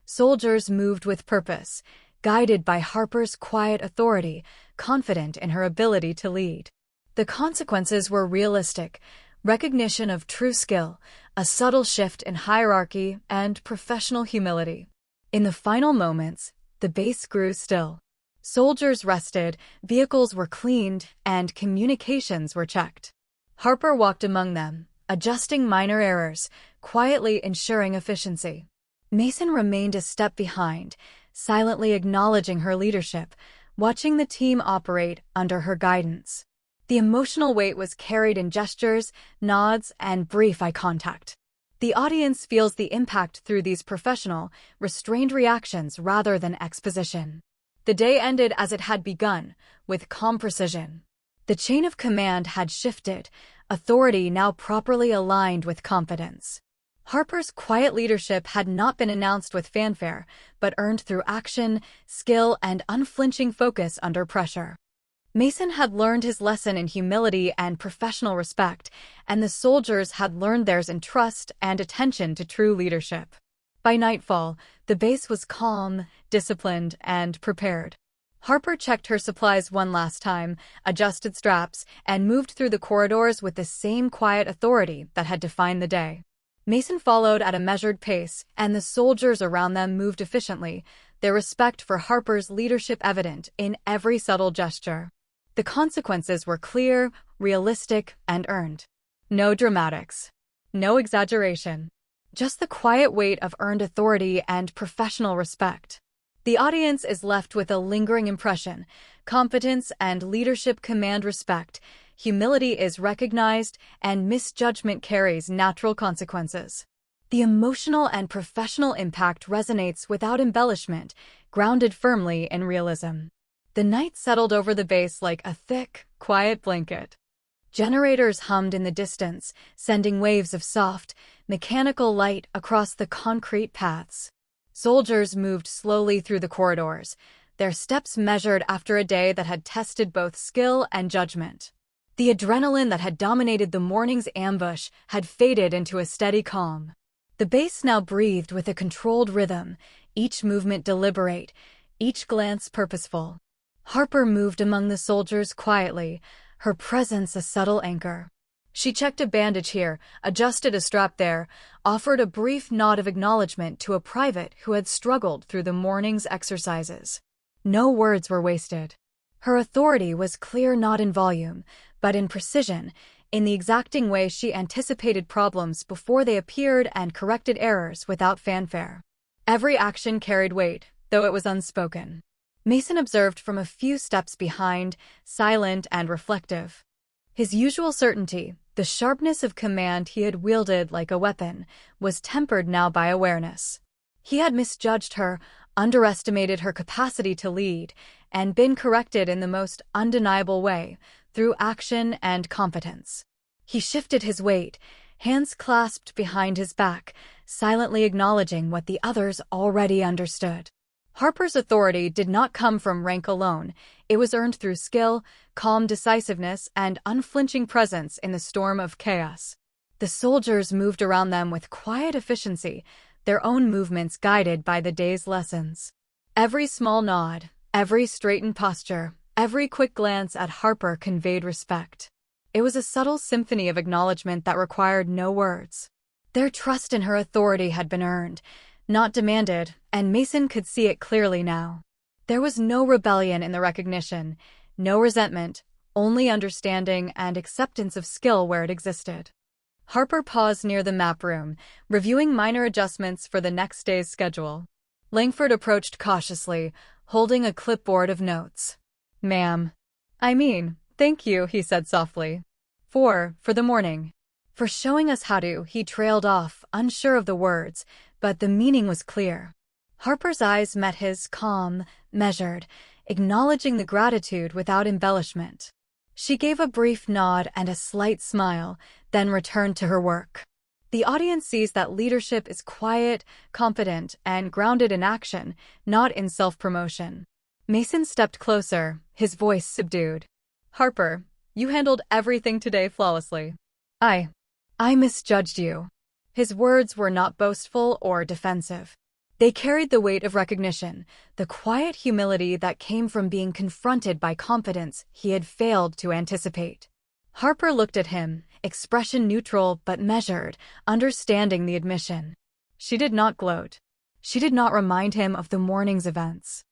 Soldiers moved with purpose, guided by Harper's quiet authority, confident in her ability to lead. The consequences were realistic, recognition of true skill, a subtle shift in hierarchy, and professional humility. In the final moments, the base grew still. Soldiers rested, vehicles were cleaned, and communications were checked. Harper walked among them, adjusting minor errors, quietly ensuring efficiency. Mason remained a step behind, silently acknowledging her leadership, watching the team operate under her guidance. The emotional weight was carried in gestures, nods, and brief eye contact. The audience feels the impact through these professional, restrained reactions rather than exposition. The day ended as it had begun, with calm precision. The chain of command had shifted, authority now properly aligned with competence. Harper's quiet leadership had not been announced with fanfare, but earned through action, skill, and unflinching focus under pressure. Mason had learned his lesson in humility and professional respect, and the soldiers had learned theirs in trust and attention to true leadership. By nightfall, the base was calm, disciplined, and prepared. Harper checked her supplies one last time, adjusted straps, and moved through the corridors with the same quiet authority that had defined the day. Mason followed at a measured pace, and the soldiers around them moved efficiently, their respect for Harper's leadership evident in every subtle gesture. The consequences were clear, realistic, and earned. No dramatics. No exaggeration. Just the quiet weight of earned authority and professional respect. The audience is left with a lingering impression. Competence and leadership command respect. Humility is recognized, and misjudgment carries natural consequences. The emotional and professional impact resonates without embellishment, grounded firmly in realism. The night settled over the base like a thick, quiet blanket. Generators hummed in the distance, sending waves of soft, mechanical light across the concrete paths. Soldiers moved slowly through the corridors, their steps measured after a day that had tested both skill and judgment. The adrenaline that had dominated the morning's ambush had faded into a steady calm. The base now breathed with a controlled rhythm, each movement deliberate, each glance purposeful. Harper moved among the soldiers quietly, her presence a subtle anchor. She checked a bandage here, adjusted a strap there, offered a brief nod of acknowledgement to a private who had struggled through the morning's exercises. No words were wasted. Her authority was clear not in volume, but in precision, in the exacting way she anticipated problems before they appeared and corrected errors without fanfare. Every action carried weight, though it was unspoken. Mason observed from a few steps behind, silent and reflective. His usual certainty, the sharpness of command he had wielded like a weapon, was tempered now by awareness. He had misjudged her, underestimated her capacity to lead, and been corrected in the most undeniable way, through action and competence. He shifted his weight, hands clasped behind his back, silently acknowledging what the others already understood. Harper's authority did not come from rank alone. It was earned through skill, calm decisiveness, and unflinching presence in the storm of chaos. The soldiers moved around them with quiet efficiency, their own movements guided by the day's lessons. Every small nod, every straightened posture, every quick glance at Harper conveyed respect. It was a subtle symphony of acknowledgement that required no words. Their trust in her authority had been earned, not demanded, and Mason could see it clearly now. There was no rebellion in the recognition, no resentment, only understanding and acceptance of skill where it existed. Harper paused near the map room, reviewing minor adjustments for the next day's schedule. Langford approached cautiously, holding a clipboard of notes. "Ma'am. Thank you," he said softly. For the morning. For showing us how to," he trailed off, unsure of the words, but the meaning was clear. Harper's eyes met his, calm, measured, acknowledging the gratitude without embellishment. She gave a brief nod and a slight smile, then returned to her work. The audience sees that leadership is quiet, competent, and grounded in action, not in self-promotion. Mason stepped closer, his voice subdued. "Harper, you handled everything today flawlessly. I misjudged you." His words were not boastful or defensive. They carried the weight of recognition, the quiet humility that came from being confronted by competence he had failed to anticipate. Harper looked at him, expression neutral but measured, understanding the admission. She did not gloat. She did not remind him of the morning's events.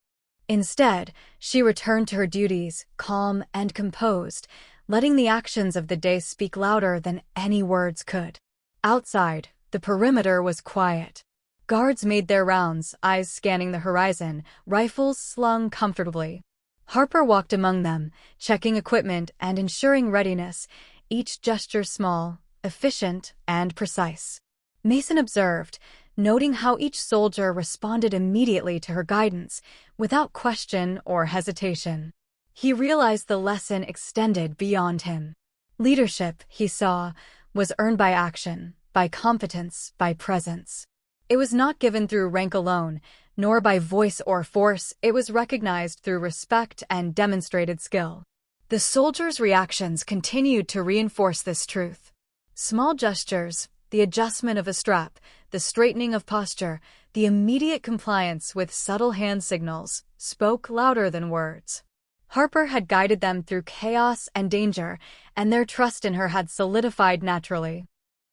Instead, she returned to her duties, calm and composed, letting the actions of the day speak louder than any words could. Outside, the perimeter was quiet. Guards made their rounds, eyes scanning the horizon, rifles slung comfortably. Harper walked among them, checking equipment and ensuring readiness, each gesture small, efficient, and precise. Mason observed, noting how each soldier responded immediately to her guidance, without question or hesitation. He realized the lesson extended beyond him. Leadership, he saw, was earned by action, by competence, by presence. It was not given through rank alone, nor by voice or force. It was recognized through respect and demonstrated skill. The soldiers' reactions continued to reinforce this truth. Small gestures, the adjustment of a strap, the straightening of posture, the immediate compliance with subtle hand signals, spoke louder than words. Harper had guided them through chaos and danger, and their trust in her had solidified naturally.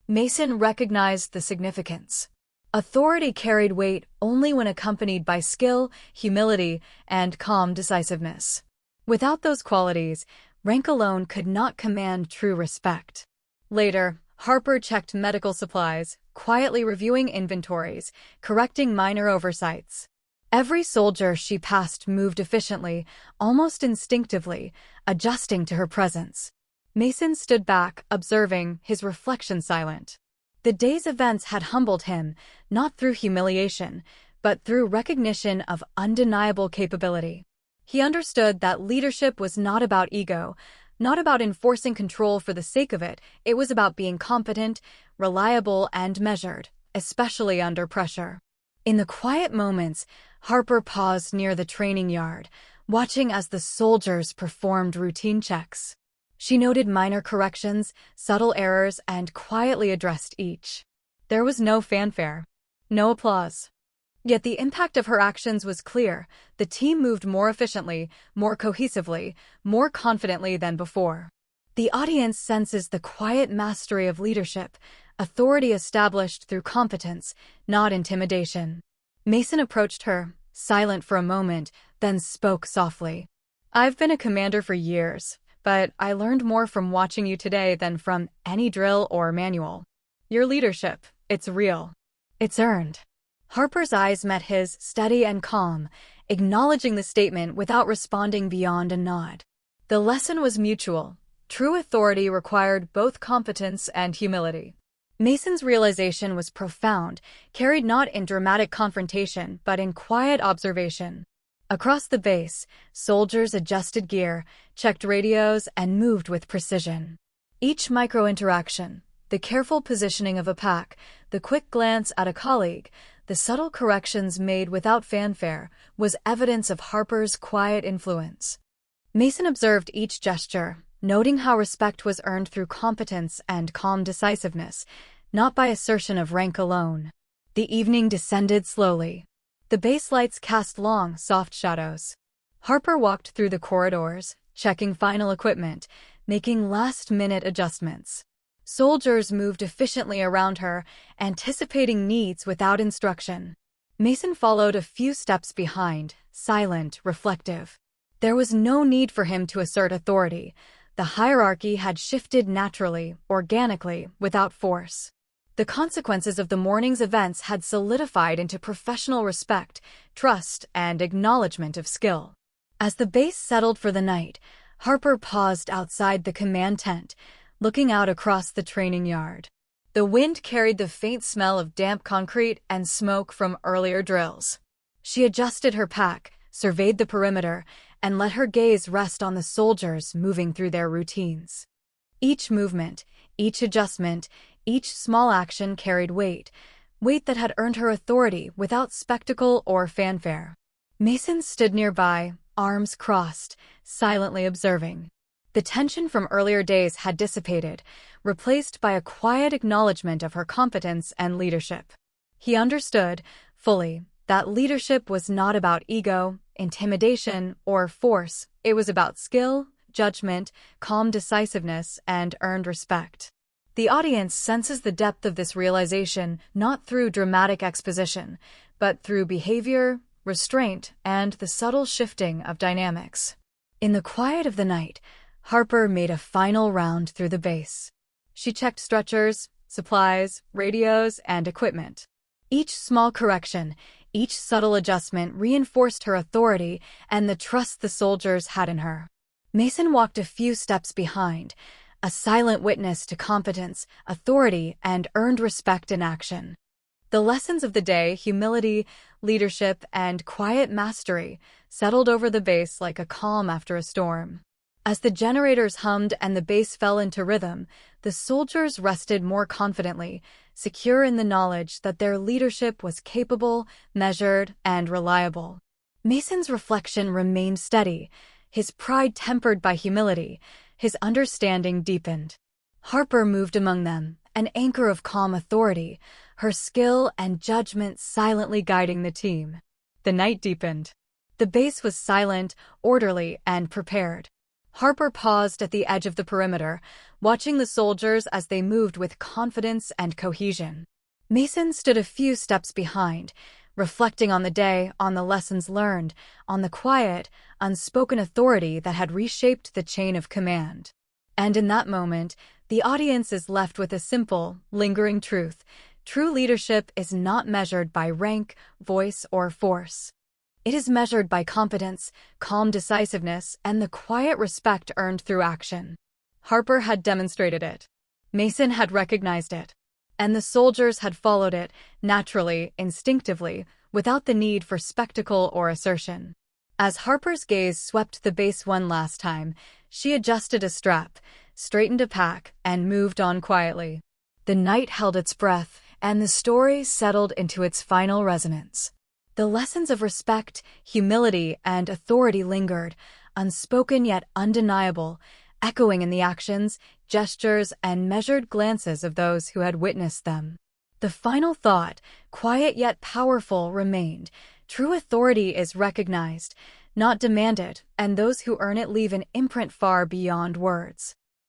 Mason recognized the significance. Authority carried weight only when accompanied by skill, humility, and calm decisiveness. Without those qualities, rank alone could not command true respect. Later, Harper checked medical supplies, quietly reviewing inventories, correcting minor oversights. Every soldier she passed moved efficiently, almost instinctively, adjusting to her presence. Mason stood back, observing, his reflection silent. The day's events had humbled him, not through humiliation, but through recognition of undeniable capability. He understood that leadership was not about ego, not about enforcing control for the sake of it. It was about being competent, reliable, and measured, especially under pressure. In the quiet moments, Harper paused near the training yard, watching as the soldiers performed routine checks. She noted minor corrections, subtle errors, and quietly addressed each. There was no fanfare, no applause. Yet the impact of her actions was clear. The team moved more efficiently, more cohesively, more confidently than before. The audience senses the quiet mastery of leadership, authority established through competence, not intimidation. Mason approached her, silent for a moment, then spoke softly. "I've been a commander for years, but I learned more from watching you today than from any drill or manual. Your leadership, it's real. It's earned." Harper's eyes met his, steady and calm, acknowledging the statement without responding beyond a nod. The lesson was mutual. True authority required both competence and humility. Mason's realization was profound, carried not in dramatic confrontation, but in quiet observation. Across the base, soldiers adjusted gear, checked radios, and moved with precision. Each micro-interaction, the careful positioning of a pack, the quick glance at a colleague, the subtle corrections made without fanfare, was evidence of Harper's quiet influence. Mason observed each gesture, noting how respect was earned through competence and calm decisiveness, not by assertion of rank alone. The evening descended slowly. The base lights cast long, soft shadows. Harper walked through the corridors, checking final equipment, making last-minute adjustments. Soldiers moved efficiently around her, anticipating needs without instruction. Mason followed a few steps behind, silent, reflective. There was no need for him to assert authority. The hierarchy had shifted naturally, organically, without force. The consequences of the morning's events had solidified into professional respect, trust, and acknowledgement of skill. As the base settled for the night, Harper paused outside the command tent, looking out across the training yard. The wind carried the faint smell of damp concrete and smoke from earlier drills. She adjusted her pack, surveyed the perimeter, and let her gaze rest on the soldiers moving through their routines. Each movement, each adjustment, each small action carried weight that had earned her authority without spectacle or fanfare. Mason stood nearby, arms crossed, silently observing. The tension from earlier days had dissipated, replaced by a quiet acknowledgement of her competence and leadership. He understood, fully, that leadership was not about ego, intimidation, or force. It was about skill, judgment, calm decisiveness, and earned respect. The audience senses the depth of this realization not through dramatic exposition, but through behavior, restraint, and the subtle shifting of dynamics. In the quiet of the night, Harper made a final round through the base. She checked stretchers, supplies, radios, and equipment. Each small correction, each subtle adjustment reinforced her authority and the trust the soldiers had in her. Mason walked a few steps behind, a silent witness to competence, authority, and earned respect in action. The lessons of the day, humility, leadership, and quiet mastery, settled over the base like a calm after a storm. As the generators hummed and the base fell into rhythm, the soldiers rested more confidently, secure in the knowledge that their leadership was capable, measured, and reliable. Mason's reflection remained steady, his pride tempered by humility, his understanding deepened. Harper moved among them, an anchor of calm authority, her skill and judgment silently guiding the team. The night deepened. The base was silent, orderly, and prepared. Harper paused at the edge of the perimeter, watching the soldiers as they moved with confidence and cohesion. Mason stood a few steps behind, reflecting on the day, on the lessons learned, on the quiet, unspoken authority that had reshaped the chain of command. And in that moment, the audience is left with a simple, lingering truth. True leadership is not measured by rank, voice, or force. It is measured by competence, calm decisiveness, and the quiet respect earned through action. Harper had demonstrated it. Mason had recognized it. And the soldiers had followed it, naturally, instinctively, without the need for spectacle or assertion. As Harper's gaze swept the base one last time, she adjusted a strap, straightened a pack, and moved on quietly. The night held its breath, and the story settled into its final resonance. The lessons of respect, humility, and authority lingered, unspoken yet undeniable, echoing in the actions, gestures, and measured glances of those who had witnessed them. The final thought, quiet yet powerful, remained. True authority is recognized, not demanded, and those who earn it leave an imprint far beyond words.